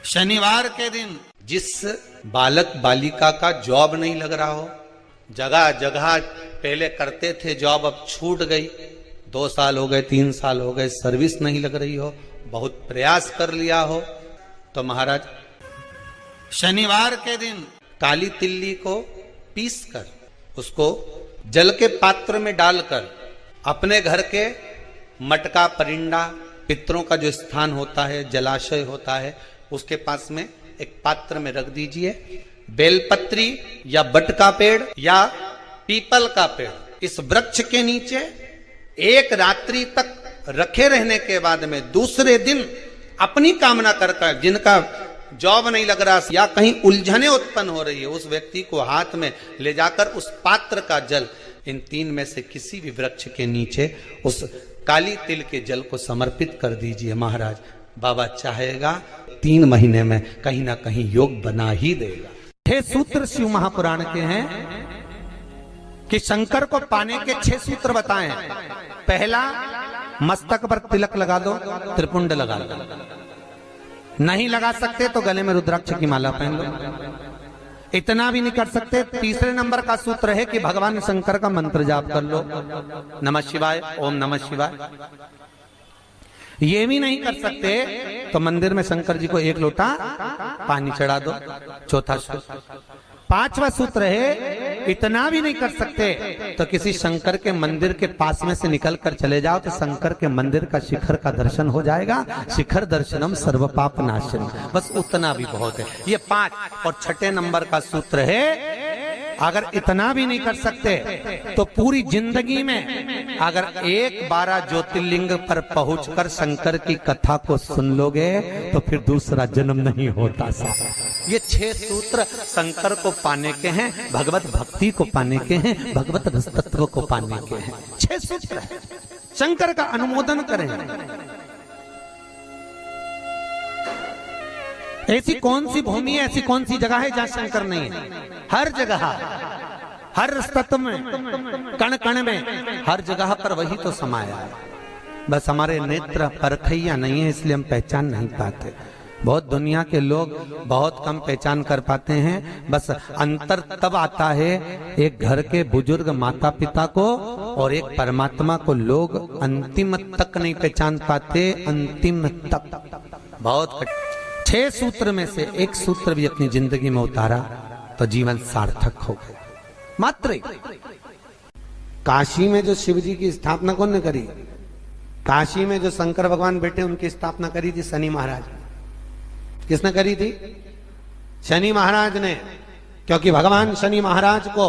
शनिवार के दिन जिस बालक बालिका का जॉब नहीं लग रहा हो, जगह जगह पहले करते थे जॉब, अब छूट गई, 2 साल हो गए, 3 साल हो गए, सर्विस नहीं लग रही हो, बहुत प्रयास कर लिया हो, तो महाराज शनिवार के दिन काली तिल्ली को पीस कर उसको जल के पात्र में डालकर अपने घर के मटका परिंडा पितरों का जो स्थान होता है, जलाशय होता है, उसके पास में एक पात्र में रख दीजिए। बेलपत्री या बट का पेड़ या पीपल का पेड़ इस वृक्ष के नीचे एक रात्रि तक रखे रहने के बाद में दूसरे दिन अपनी कामना कर जिनका जॉब नहीं लग रहा या कहीं उलझने उत्पन्न हो रही है, उस व्यक्ति को हाथ में ले जाकर उस पात्र का जल इन 3 में से किसी भी वृक्ष के नीचे उस काली तिल के जल को समर्पित कर दीजिए। महाराज बाबा चाहेगा 3 महीने में कहीं ना कहीं योग बना ही देगा। 6 सूत्र शिव महापुराण के हैं कि शंकर को पाने के 6 सूत्र बताएं। पहला, मस्तक पर तिलक लगा दो, त्रिपुंड लगा दो, नहीं लगा सकते तो गले में रुद्राक्ष की माला पहन लो, इतना भी नहीं कर सकते, तीसरे नंबर का सूत्र है कि भगवान शंकर का मंत्र जाप कर लो, नमः शिवाय, ओम नमः शिवाय। ये भी नहीं कर सकते तो मंदिर में शंकर जी को 1 लोटा पानी चढ़ा दो, चौथा सूत्र। 5वां सूत्र है, इतना भी नहीं कर सकते तो किसी शंकर के मंदिर के पास में से निकल कर चले जाओ तो शंकर के मंदिर का शिखर का दर्शन हो जाएगा। शिखर दर्शनम सर्व पाप नाशनम, बस उतना भी बहुत है। ये 5। और 6ठे नंबर का सूत्र है, अगर इतना भी नहीं कर सकते तो पूरी जिंदगी में अगर 12 ज्योतिर्लिंग पर पहुंचकर शंकर की कथा को सुन लोगे तो फिर दूसरा जन्म नहीं होता। ये 6 सूत्र शंकर को पाने के हैं, भगवत भक्ति को पाने के हैं, भगवत रस तत्व को पाने के हैं। 6 सूत्र है, शंकर का अनुमोदन करें। ऐसी कौन सी भूमि है, ऐसी कौन सी जगह है जहां शंकर नहीं है? हर जगह, हर तत्व में, कण कण में, हर जगह पर वही तो समाया है। बस हमारे नेत्र परखैया नहीं है, इसलिए हम पहचान नहीं पाते। बहुत दुनिया के लोग बहुत कम पहचान कर पाते हैं। बस अंतर तब आता है एक घर के बुजुर्ग माता पिता को और एक परमात्मा को लोग अंतिम तक नहीं पहचान पाते। अंतिम तक बहुत 6 सूत्र में से एक सूत्र भी अपनी जिंदगी में उतारा तो जीवन सार्थक हो गया। मात्र काशी में जो शिव जी की स्थापना कौन ने करी? काशी में जो शंकर भगवान बैठे उनकी स्थापना करी थी शनि महाराज। किसने करी थी? शनि महाराज ने, क्योंकि भगवान शनि महाराज को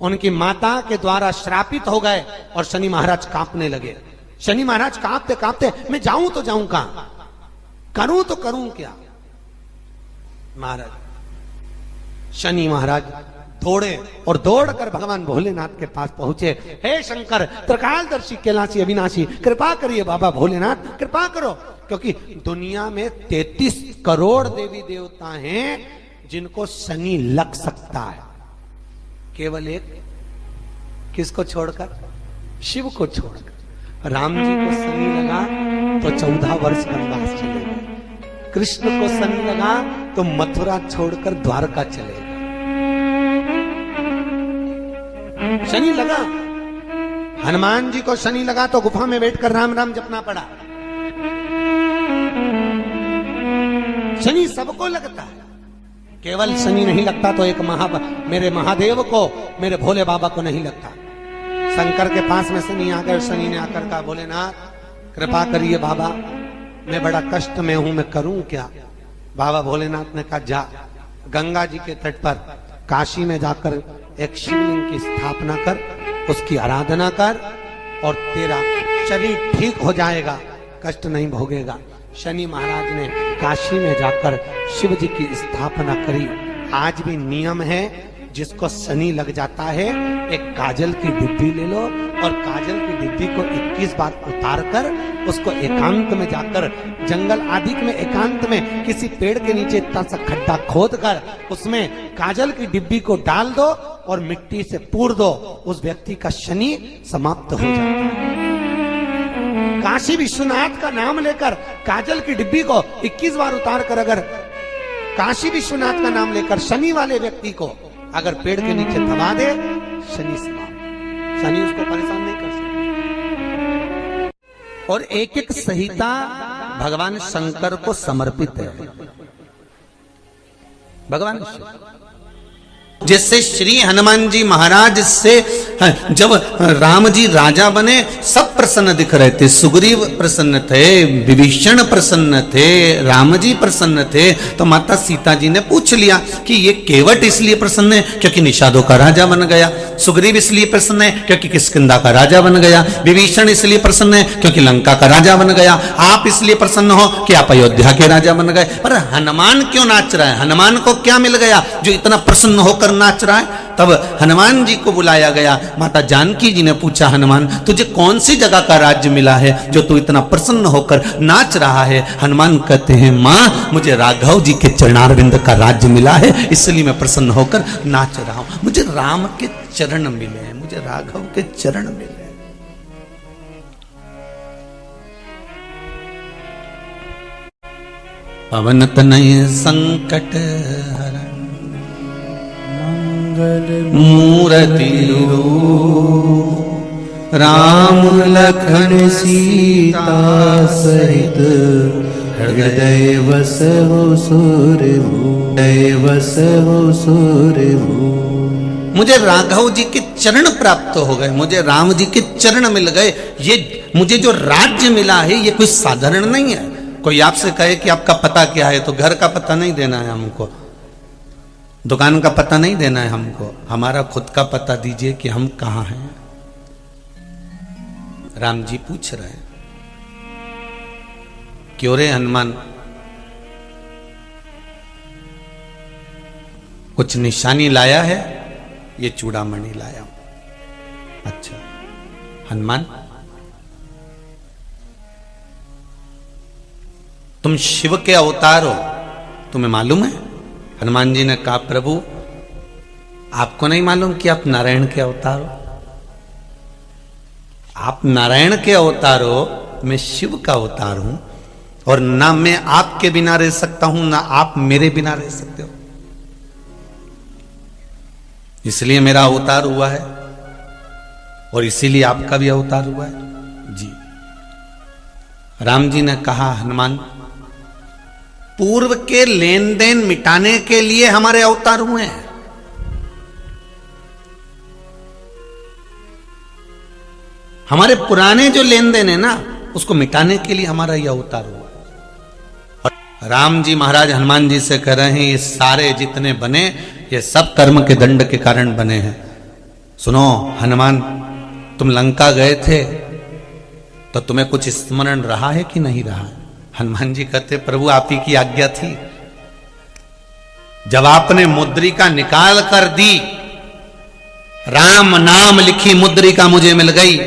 उनकी माता के द्वारा श्रापित हो गए और शनि महाराज कांपने लगे। शनि महाराज कांपते कांपते, मैं जाऊं तो जाऊं कहां, करूं तो करूं क्या? महाराज शनि महाराज दौड़े और दौड़कर भगवान भोलेनाथ के पास पहुंचे। हे शंकर, त्रिकालदर्शी, कैलाशी, अविनाशी, कृपा करिए बाबा भोलेनाथ, कृपा करो। क्योंकि दुनिया में 33 करोड़ देवी देवता हैं जिनको शनि लग सकता है, केवल एक किसको छोड़कर? शिव को छोड़कर। राम जी को शनि लगा तो 14 वर्ष वनवास चले गए। कृष्ण को शनि लगा तो मथुरा छोड़कर द्वारका चले गए। शनि लगा, हनुमान जी को शनि लगा तो गुफा में बैठकर राम राम जपना पड़ा। शनि सबको लगता है, केवल शनि नहीं लगता तो एक मेरे महादेव को, मेरे भोले बाबा को नहीं लगता। शंकर के पास में शनि आकर, शनि ने आकर कहा, भोलेनाथ कृपा करिए बाबा, मैं बड़ा कष्ट में हूं, मैं करूं क्या? बाबा भोलेनाथ ने कहा, जा गंगा जी के तट पर काशी में जाकर एक शिवलिंग की स्थापना कर, उसकी आराधना कर और तेरा शरीर ठीक हो जाएगा, कष्ट नहीं भोगेगा। शनि महाराज ने काशी में जाकर शिव जी की स्थापना करी। आज भी नियम है, जिसको शनि लग जाता है एक काजल की डिब्बी ले लो और काजल की डिब्बी को 21 बार उतार कर उसको एकांत में जाकर, जंगल आदि में एकांत में किसी पेड़ के नीचे इतना सा खड्डा खोद कर उसमें काजल की डिब्बी को डाल दो और मिट्टी से पूर दो, उस व्यक्ति का शनि समाप्त हो जाता है। काशी विश्वनाथ का नाम लेकर काजल की डिब्बी को 21 बार उतार कर अगर काशी विश्वनाथ का नाम लेकर शनि वाले व्यक्ति को अगर पेड़ के नीचे दबा दे, शनि शनि उसको परेशान नहीं कर सकता। और एक एक संहिता भगवान शंकर को समर्पित है। भगवान जैसे श्री हनुमान जी महाराज से जब राम जी राजा बने सब प्रसन्न दिख रहे थे। सुग्रीव प्रसन्न थे, विभीषण प्रसन्न थे, राम जी प्रसन्न थे। तो माता सीता जी ने पूछ लिया कि ये केवट इसलिए प्रसन्न है क्योंकि निषादों का राजा बन गया, सुग्रीव इसलिए प्रसन्न है क्योंकि किष्किंधा का राजा बन गया, विभीषण इसलिए प्रसन्न है क्योंकि लंका का राजा बन गया, आप इसलिए प्रसन्न हो कि आप अयोध्या के राजा बन गए। पर हनुमान क्यों नाच रहा है? हनुमान को क्या मिल गया जो इतना प्रसन्न होकर नाच रहा है? तब हनुमान जी को बुलाया गया। माता जानकी जी ने पूछा, हनुमान तुझे कौन सी जगह का राज्य मिला है जो तू इतना प्रसन्न होकर नाच रहा है? हनुमान कहते हैं, माँ मुझे राघव जी के चरणारविंद का राज्य मिला है, इसलिए मैं प्रसन्न होकर नाच रहा हूं। मुझे राम के चरण मिले हैं, मुझे राघव के चरण मिले। पवन तनय संकट हरण मूर्ति राम लखन सीता सहित हृदय बसहु सूरभूमि। मुझे राघव जी के चरण प्राप्त हो गए, मुझे राम जी के चरण मिल गए। ये मुझे जो राज्य मिला है ये कोई साधारण नहीं है। कोई आपसे कहे कि आपका पता क्या है, तो घर का पता नहीं देना है हमको, दुकान का पता नहीं देना है हमको, हमारा खुद का पता दीजिए कि हम कहां हैं। राम जी पूछ रहे हैं, क्यों रे हनुमान, कुछ निशानी लाया है? ये चूड़ामणि लाया हूं। अच्छा हनुमान, तुम शिव के अवतार हो, तुम्हें मालूम है? हनुमान जी ने कहा, प्रभु आपको नहीं मालूम कि आप नारायण के अवतार हो? आप नारायण के अवतार हो, मैं शिव का अवतार हूं, और ना मैं आपके बिना रह सकता हूं ना आप मेरे बिना रह सकते हो, इसलिए मेरा अवतार हुआ है और इसीलिए आपका भी अवतार हुआ है। जी राम जी ने कहा, हनुमान पूर्व के लेन देन मिटाने के लिए हमारे अवतार हुए हैं। हमारे पुराने जो लेन देन है ना, उसको मिटाने के लिए हमारा यह अवतार हुआ। और राम जी महाराज हनुमान जी से कह रहे हैं, ये सारे जितने बने ये सब कर्म के दंड के कारण बने हैं। सुनो हनुमान, तुम लंका गए थे तो तुम्हें कुछ स्मरण रहा है कि नहीं रहा? हनुमान जी कहते, प्रभु आप ही की आज्ञा थी। जब आपने मुद्रिका निकाल कर दी, राम नाम लिखी मुद्रिका मुझे मिल गई,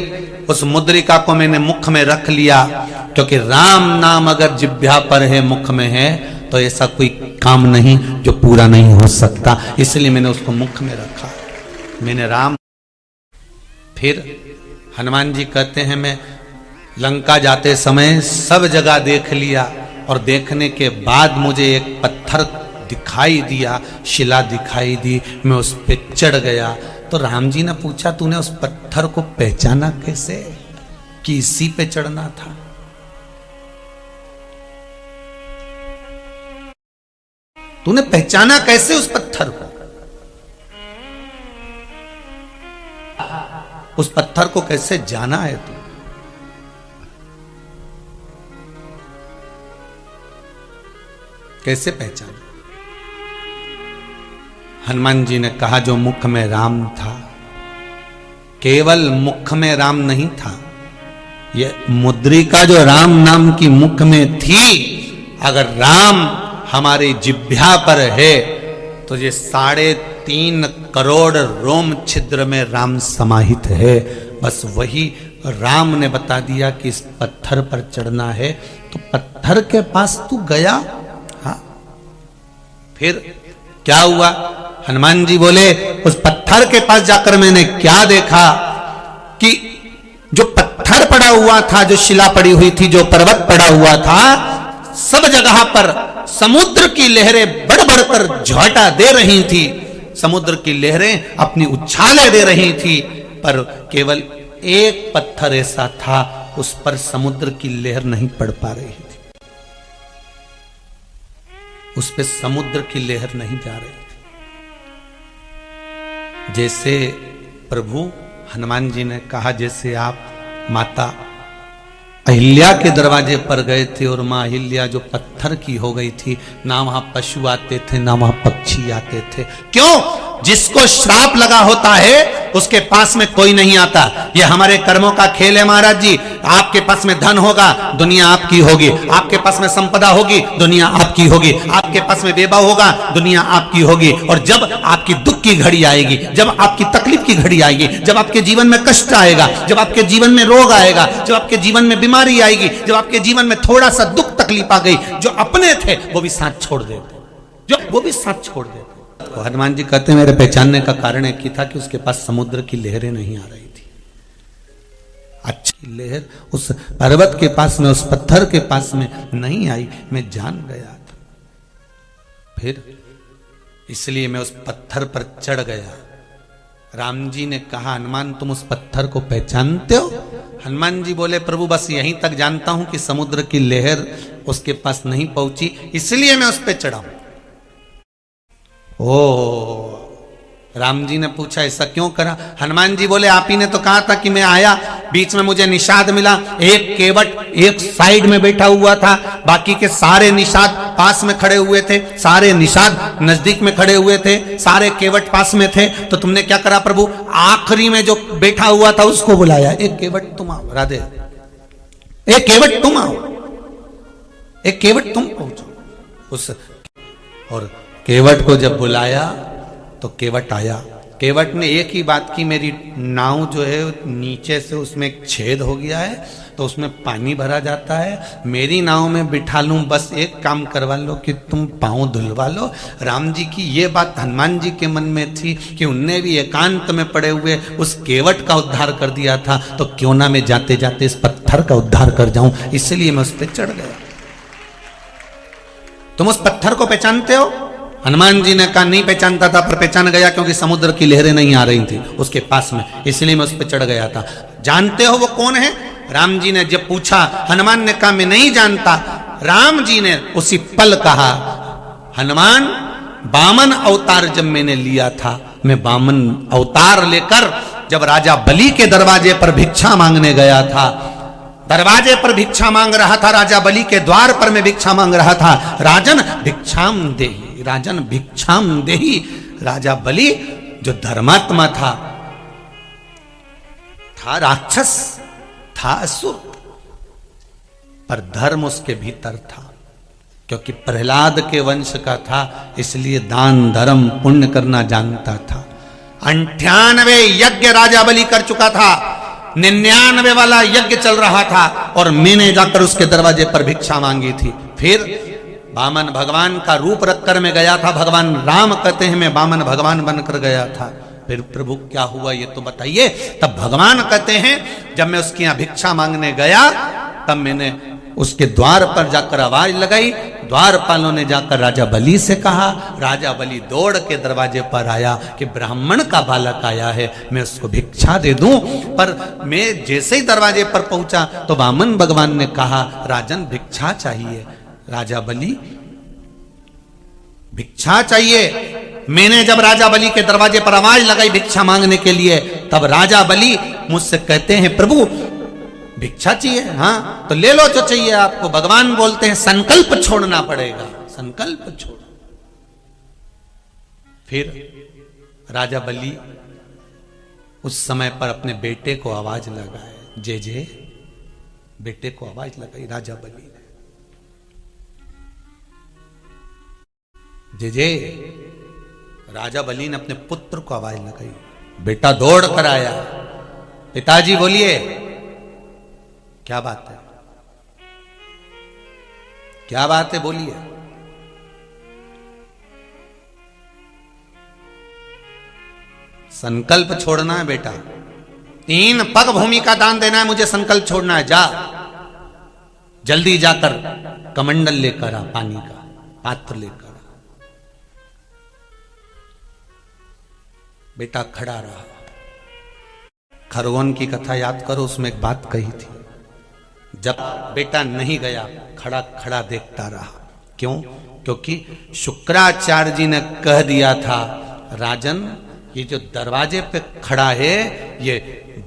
उस मुद्रिका को मैंने मुख में रख लिया, क्योंकि राम नाम अगर जिह्वा पर है, मुख में है, तो ऐसा कोई काम नहीं जो पूरा नहीं हो सकता, इसलिए मैंने उसको मुख में रखा, मैंने राम। फिर हनुमान जी कहते हैं, मैं लंका जाते समय सब जगह देख लिया, और देखने के बाद मुझे एक पत्थर दिखाई दिया, शिला दिखाई दी, मैं उस पे चढ़ गया। तो राम जी ने पूछा, तूने उस पत्थर को पहचाना कैसे कि इसी पे चढ़ना था? तूने पहचाना कैसे उस पत्थर को? उस पत्थर को कैसे जाना है तू? कैसे पहचाना? हनुमान जी ने कहा, जो मुख में राम था, केवल मुख में राम नहीं था, ये मुद्रिका जो राम नाम की मुख में थी, अगर राम हमारे जिह्वा पर है तो ये 3.5 करोड़ रोम छिद्र में राम समाहित है। बस वही राम ने बता दिया कि इस पत्थर पर चढ़ना है, तो पत्थर के पास तू गया। हाँ, फिर क्या हुआ? हनुमान जी बोले, उस पत्थर के पास जाकर मैंने क्या देखा कि जो पत्थर पड़ा हुआ था, जो शिला पड़ी हुई थी, जो पर्वत पड़ा हुआ था, सब जगह पर समुद्र की लहरें बढ़ बढ़कर झोंटा दे रही थी, समुद्र की लहरें अपनी उछालें दे रही थी, पर केवल एक पत्थर ऐसा था उस पर समुद्र की लहर नहीं पड़ पा रही थी, उस पे समुद्र की लहर नहीं जा रही थी। जैसे प्रभु हनुमान जी ने कहा, जैसे आप माता अहिल्या के दरवाजे पर गए थे और मां अहिल्या जो पत्थर की हो गई थी, ना वहां पशु आते थे ना वहां पक्षी आते थे। क्यों? जिसको श्राप लगा होता है उसके पास में कोई नहीं आता। ये हमारे कर्मों का खेल है महाराज जी। आपके पास में धन होगा, दुनिया आपकी होगी। आपके पास में संपदा होगी, दुनिया आपकी होगी। आपके पास में वैभव होगा, दुनिया आपकी होगी। और जब आपकी दुख की घड़ी आएगी, जब आपकी तकलीफ की घड़ी आएगी, जब आपके जीवन में कष्ट आएगा, जब आपके जीवन में रोग आएगा, जब आपके जीवन में बीमारी आएगी, जब आपके जीवन में थोड़ा सा दुख तकलीफ आ गई, जो अपने थे वो भी साथ छोड़ देते, वो भी साथ छोड़ देते। तो हनुमान जी कहते हैं मेरे पहचानने का कारण एक ही था कि उसके पास समुद्र की लहरें नहीं आ रही थी। अच्छी लहर उस पर्वत के पास में, उस पत्थर के पास में नहीं आई, मैं जान गया था। फिर इसलिए मैं उस पत्थर पर चढ़ गया। राम जी ने कहा, हनुमान तुम उस पत्थर को पहचानते हो? हनुमान जी बोले, प्रभु बस यहीं तक जानता हूं कि समुद्र की लहर उसके पास नहीं पहुंची, इसलिए मैं उस पर चढ़ा। ओ राम जी ने पूछा ऐसा क्यों करा? हनुमान जी बोले, आप ही ने तो कहा था कि मैं आया, बीच में मुझे निषाद मिला, एक केवट एक साइड में बैठा हुआ था, बाकी के सारे निषाद पास में खड़े हुए थे, सारे निषाद नजदीक में खड़े हुए थे, सारे केवट पास में थे। तो तुमने क्या करा प्रभु? आखिरी में जो बैठा हुआ था उसको बुलाया, एक केवट तुम आओ, राधे, एक केवट तुम आओ, एक केवट तुम पहुंचो उस। और केवट को जब बुलाया तो केवट आया। केवट ने एक ही बात की, मेरी नाव जो है नीचे से उसमें एक छेद हो गया है तो उसमें पानी भरा जाता है, मेरी नाव में बिठा लूं, बस एक काम करवा लो कि तुम पांव धुलवा लो। राम जी की ये बात हनुमान जी के मन में थी कि उनने भी एकांत में पड़े हुए उस केवट का उद्धार कर दिया था, तो क्यों ना मैं जाते जाते इस पत्थर का उद्धार कर जाऊं, इसलिए मैं उस पर चढ़ गया। तुम उस पत्थर को पहचानते हो? हनुमान जी ने कहा नहीं पहचानता था, पर पहचान गया क्योंकि समुद्र की लहरें नहीं आ रही थी उसके पास में, इसलिए मैं उस पर चढ़ गया था। जानते हो वो कौन है? राम जी ने जब पूछा, हनुमान ने कहा मैं नहीं जानता। राम जी ने उसी पल कहा, हनुमान वामन अवतार जब मैंने लिया था, मैं वामन अवतार लेकर जब राजा बलि के दरवाजे पर भिक्षा मांगने गया था, दरवाजे पर भिक्षा मांग रहा था, राजा बलि के द्वार पर मैं भिक्षा मांग रहा था। राजन भिक्षाम देहि, राजन भिक्षाम देहि। राजा बलि जो धर्मात्मा था राक्षस, था असुर, पर धर्म उसके भीतर था, क्योंकि प्रहलाद के वंश का था, इसलिए दान धर्म पुण्य करना जानता था। 98 यज्ञ राजा बलि कर चुका था, 99 वाला यज्ञ चल रहा था, और मैंने जाकर उसके दरवाजे पर भिक्षा मांगी थी। फिर वामन भगवान का रूप रखकर मैं गया था, भगवान राम कहते हैं मैं वामन भगवान बनकर गया था। फिर प्रभु क्या हुआ ये तो बताइए। तब भगवान कहते हैं जब मैं उसके यहां भिक्षा मांगने गया, तब मैंने उसके द्वार पर जाकर आवाज लगाई, द्वारपालों ने जाकर राजा बलि से कहा, राजा बलि दौड़ के दरवाजे पर आया कि ब्राह्मण का बालक आया है, मैं उसको भिक्षा दे दूं। पर मैं जैसे ही दरवाजे पर पहुंचा तो वामन भगवान ने कहा, राजन भिक्षा चाहिए। राजा बलि भिक्षा चाहिए। मैंने जब राजा बलि के दरवाजे पर आवाज लगाई भिक्षा मांगने के लिए, तब राजा बलि मुझसे कहते हैं, प्रभु भिक्षा चाहिए? हाँ तो ले लो जो चाहिए आपको। भगवान बोलते हैं संकल्प छोड़ना पड़ेगा, संकल्प छोड़। फिर राजा बलि उस समय पर अपने बेटे को आवाज लगाए, जे जे, बेटे को आवाज लगाई राजा बलि ने, जे जे। राजा बलि ने अपने पुत्र को आवाज लगाई, बेटा दौड़ कर आया, पिताजी बोलिए क्या बात है, क्या बात है बोलिए। संकल्प छोड़ना है बेटा, 3 पग भूमि का दान देना है, मुझे संकल्प छोड़ना है, जा। जल्दी जाकर कमंडल लेकर आ, पानी का पात्र लेकर आ। बेटा खड़ा रहा। खरगोन की कथा याद करो, उसमें एक बात कही थी, जब बेटा नहीं गया खड़ा खड़ा देखता रहा। क्यों? क्योंकि शुक्राचार्य जी ने कह दिया था, राजन ये जो दरवाजे पे खड़ा है ये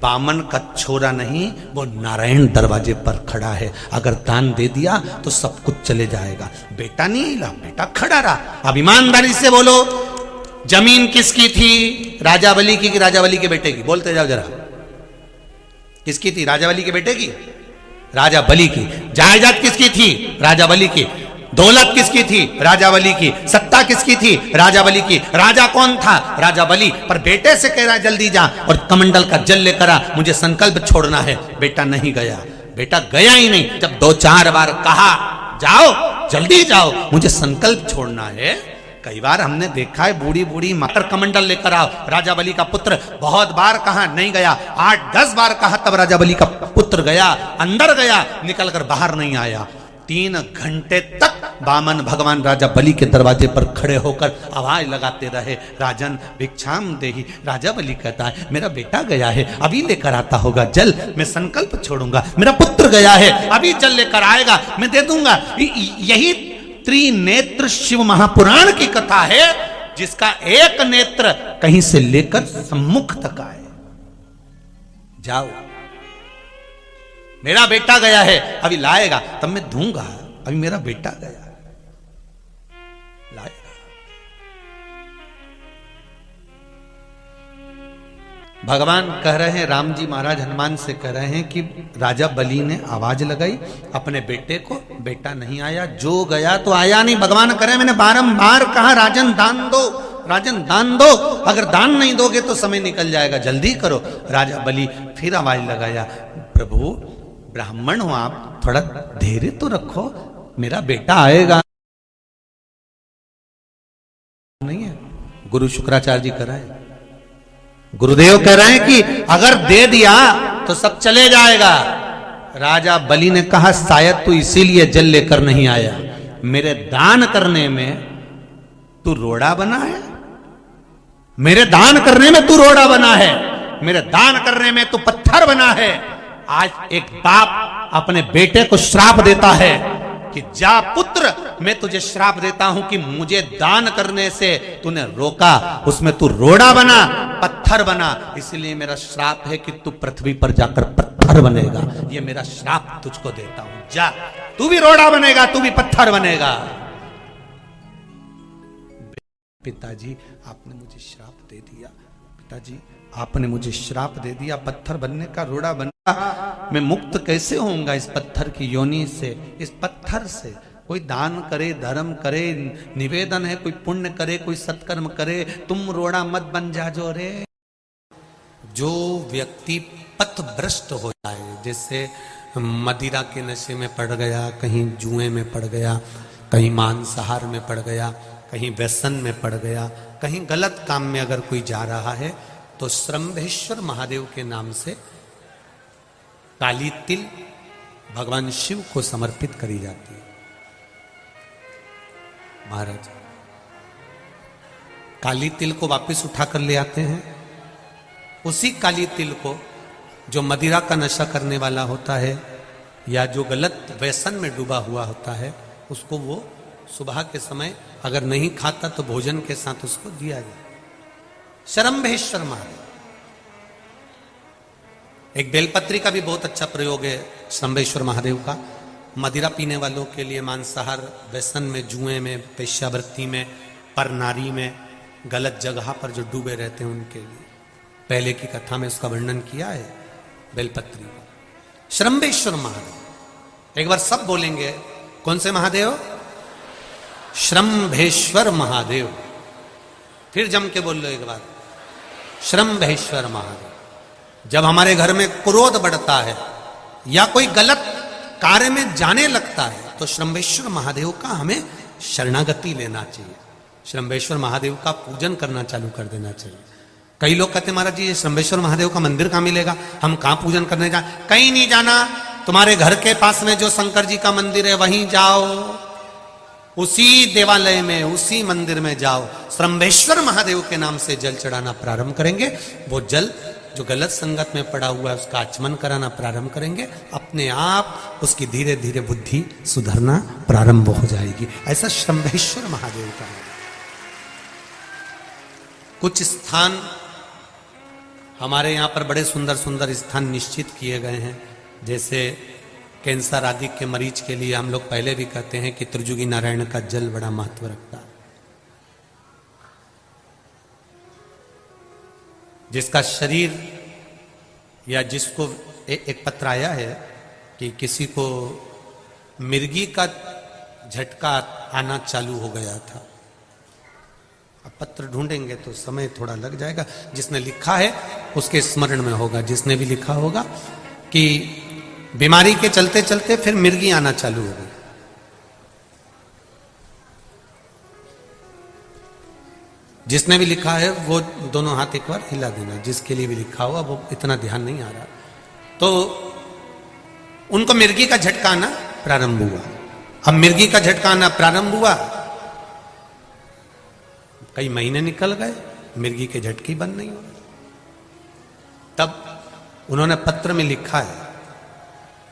बामन का छोरा नहीं, वो नारायण दरवाजे पर खड़ा है, अगर दान दे दिया तो सब कुछ चले जाएगा। बेटा नहीं हिला, बेटा खड़ा रहा। अब ईमानदारी से बोलो, जमीन किसकी थी? राजा बलि की कि राजा बलि के बेटे की? बोलते जाओ जरा, किसकी थी? राजा बलि के बेटे की? राजा बलि की। जायदाद किसकी थी? राजा बलि की। दौलत किसकी थी? राजा बलि की। सत्ता किसकी थी? राजा बलि की। राजा कौन था? राजा बलि। पर बेटे से कह रहा है जल्दी जा और कमंडल का जल लेकर आ, मुझे संकल्प छोड़ना है। बेटा नहीं गया, बेटा गया ही नहीं। जब 2-4 बार कहा जाओ जल्दी जाओ, मुझे संकल्प छोड़ना है। कई बार हमने देखा है बूढ़ी बूढ़ी मातर कमंडल लेकर आओ, राजा बलि का पुत्र बहुत बार कहा नहीं गया, 8-10 बार कहा तब राजा बलि का पुत्र गया, अंदर गया, निकलकर बाहर नहीं आया। 3 घंटे तक वामन भगवान राजा बलि के दरवाजे पर खड़े होकर आवाज लगाते रहे, राजन भिक्षाम देहि। राजा बलि कहता है मेरा बेटा गया है, अभी लेकर आता होगा जल, मैं संकल्प छोड़ूंगा। मेरा पुत्र गया है, अभी जल लेकर आएगा, मैं दे दूंगा। यही त्रिनेत्र शिव महापुराण की कथा है, जिसका एक नेत्र कहीं से लेकर सम्मुख तक आए। जाओ, मेरा बेटा गया है, अभी लाएगा तब मैं दूंगा, अभी मेरा बेटा गया लाएगा। भगवान कह रहे हैं, राम जी महाराज हनुमान से कह रहे हैं कि राजा बलि ने आवाज लगाई अपने बेटे को, बेटा नहीं आया, जो गया तो आया नहीं। भगवान कह रहे हैं मैंने बारंबार कहा राजन दान दो, राजन दान दो, अगर दान नहीं दोगे तो समय निकल जाएगा, जल्दी करो। राजा बलि फिर आवाज लगाया, प्रभु ब्राह्मण हो आप, थोड़ा धैर्य तो रखो, मेरा बेटा आएगा। नहीं है, गुरु शुक्राचार्य जी कह रहे हैं, गुरुदेव कह रहे हैं कि अगर दे दिया तो सब चले जाएगा। राजा बलि ने कहा शायद तू इसीलिए जल लेकर नहीं आया, मेरे दान करने में तू रोड़ा बना है, मेरे दान करने में तू रोड़ा बना है, मेरे दान करने में तू पत्थर बना है। आज एक बाप अपने बेटे को श्राप देता है कि जा पुत्र, मैं तुझे श्राप देता हूं कि मुझे दान करने से तूने रोका, उसमें तू रोड़ा बना, पत्थर बना, इसलिए मेरा श्राप है कि तू पृथ्वी पर जाकर पत्थर बनेगा। ये मेरा श्राप तुझको देता हूं, जा तू भी रोड़ा बनेगा, तू भी पत्थर बनेगा। पिताजी आपने मुझे श्राप दे दिया, पिताजी आपने मुझे श्राप दे दिया, पत्थर बनने का, रोड़ा बनने का, मैं मुक्त कैसे होऊंगा इस पत्थर की योनि से, इस पत्थर से। कोई दान करे, धर्म करे, निवेदन है, कोई पुण्य करे, कोई सत्कर्म करे, तुम रोड़ा मत बन जाओ रे। जो व्यक्ति पथभ्रष्ट हो जाए, जैसे मदिरा के नशे में पड़ गया, कहीं जुए में पड़ गया, कहीं मांसाहार में पड़ गया, कहीं व्यसन में पड़ गया, कहीं गलत काम में अगर कोई जा रहा है, तो श्रम्भेश्वर महादेव के नाम से काली तिल भगवान शिव को समर्पित करी जाती है। महाराज काली तिल को वापस उठाकर ले आते हैं, उसी काली तिल को जो मदिरा का नशा करने वाला होता है या जो गलत व्यसन में डूबा हुआ होता है, उसको वो सुबह के समय अगर नहीं खाता तो भोजन के साथ उसको दिया जाए। श्रम्भेश्वर महादेव। एक बेलपत्री का भी बहुत अच्छा प्रयोग है श्रम्भेश्वर महादेव का, मदिरा पीने वालों के लिए, मांसाहार, व्यसन में, जुए में, पेशावृत्ति में, पर नारी में, गलत जगह पर जो डूबे रहते हैं उनके लिए। पहले की कथा में उसका वर्णन किया है बेलपत्री का। श्रम्भेश्वर महादेव, एक बार सब बोलेंगे, कौन से महादेव? श्रम्भेश्वर महादेव। फिर जम के बोल लो एक बार, श्रम्भेश्वर महादेव। जब हमारे घर में क्रोध बढ़ता है या कोई गलत कार्य में जाने लगता है, तो श्रम्भेश्वर महादेव का हमें शरणागति लेना चाहिए, श्रम्भेश्वर महादेव का पूजन करना चालू कर देना चाहिए। कई लोग कहते महाराज जी ये श्रम्भेश्वर महादेव का मंदिर कहाँ मिलेगा, हम कहाँ पूजन करने जाए? कहीं नहीं जाना, तुम्हारे घर के पास में जो शंकर जी का मंदिर है वहीं जाओ, उसी देवालय में, उसी मंदिर में जाओ, श्रम्भेश्वर महादेव के नाम से जल चढ़ाना प्रारंभ करेंगे। वो जल जो गलत संगत में पड़ा हुआ है उसका आचमन कराना प्रारंभ करेंगे, अपने आप उसकी धीरे धीरे बुद्धि सुधरना प्रारंभ हो जाएगी। ऐसा श्रम्भेश्वर महादेव का है। कुछ स्थान हमारे यहाँ पर बड़े सुंदर सुंदर स्थान निश्चित किए गए हैं, जैसे कैंसर आदि के मरीज के लिए हम लोग पहले भी कहते हैं कि त्रिजुगी नारायण का जल बड़ा महत्व रखता है। जिसका शरीर या जिसको एक पत्र आया है कि किसी को मिर्गी का झटका आना चालू हो गया था। अब पत्र ढूंढेंगे तो समय थोड़ा लग जाएगा। जिसने लिखा है उसके स्मरण में होगा, जिसने भी लिखा होगा कि बीमारी के चलते चलते फिर मिर्गी आना चालू हो गई। जिसने भी लिखा है वो दोनों हाथ एक बार हिला देना, जिसके लिए भी लिखा हुआ वो इतना ध्यान नहीं आ रहा। तो उनको मिर्गी का झटका आना प्रारंभ हुआ। अब मिर्गी का झटका आना प्रारंभ हुआ, कई महीने निकल गए, मिर्गी के झटके बंद नहीं हुए। तब उन्होंने पत्र में लिखा है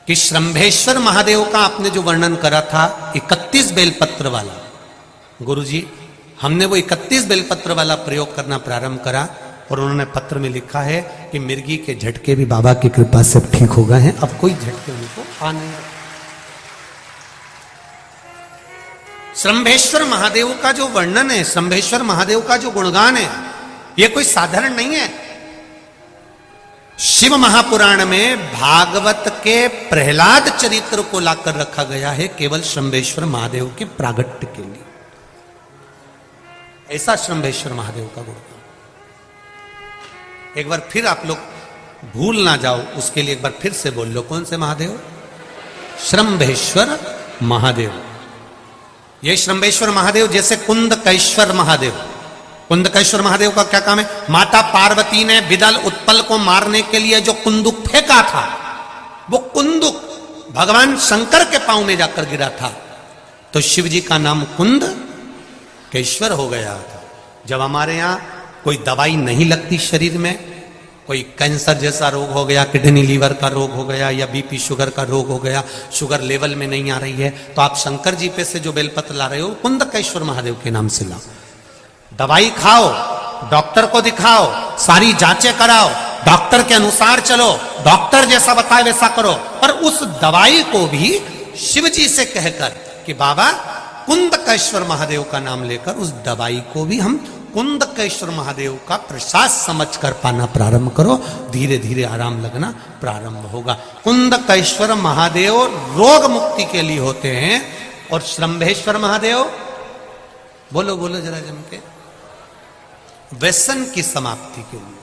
कि श्रम्भेश्वर महादेव का आपने जो वर्णन करा था 31 बेलपत्र वाला, गुरुजी हमने वो 31 बेलपत्र वाला प्रयोग करना प्रारंभ करा, और उन्होंने पत्र में लिखा है कि मिर्गी के झटके भी बाबा की कृपा से ठीक हो गए हैं, अब कोई झटके उनको आ नहीं। श्रम्भेश्वर महादेव का जो वर्णन है, श्रम्भेश्वर महादेव का जो गुणगान है, ये कोई साधारण नहीं है। शिव महापुराण में भागवत के प्रहलाद चरित्र को लाकर रखा गया है केवल श्रम्भेश्वर महादेव के प्रागट्य के लिए। ऐसा श्रम्भेश्वर महादेव का गुणगान। एक बार फिर आप लोग भूल ना जाओ, उसके लिए एक बार फिर से बोल लो, कौन से महादेव? श्रम्भेश्वर महादेव। ये श्रम्भेश्वर महादेव जैसे कुंदकेश्वर महादेव। कुंदकेश्वर महादेव का क्या काम है? माता पार्वती ने विदल उत्पल को मारने के लिए जो कुंदुक फेंका था, वो कुंदुक भगवान शंकर के पांव में जाकर गिरा था, तो शिव जी का नाम कुंदकेश्वर हो गया था। जब हमारे यहां कोई दवाई नहीं लगती शरीर में, कोई कैंसर जैसा रोग हो गया, किडनी लीवर का रोग हो गया, या बीपी शुगर का रोग हो गया, शुगर लेवल में नहीं आ रही है, तो आप शंकर जी पे से जो बेलपत्र ला रहे हो कुंदकेश्वर महादेव के नाम से लाओ। दवाई खाओ, डॉक्टर को दिखाओ, सारी जांचें कराओ, डॉक्टर के अनुसार चलो, डॉक्टर जैसा बताए वैसा करो, पर उस दवाई को भी शिव जी से कहकर कि बाबा कुंदकेश्वर महादेव का नाम लेकर उस दवाई को भी हम कुंदकेश्वर महादेव का प्रसाद समझ कर पाना प्रारंभ करो, धीरे धीरे आराम लगना प्रारंभ होगा। कुंदकेश्वर महादेव रोग मुक्ति के लिए होते हैं, और श्रम्भेश्वर महादेव बोलो बोलो जरा जम के, व्यसन की समाप्ति के लिए।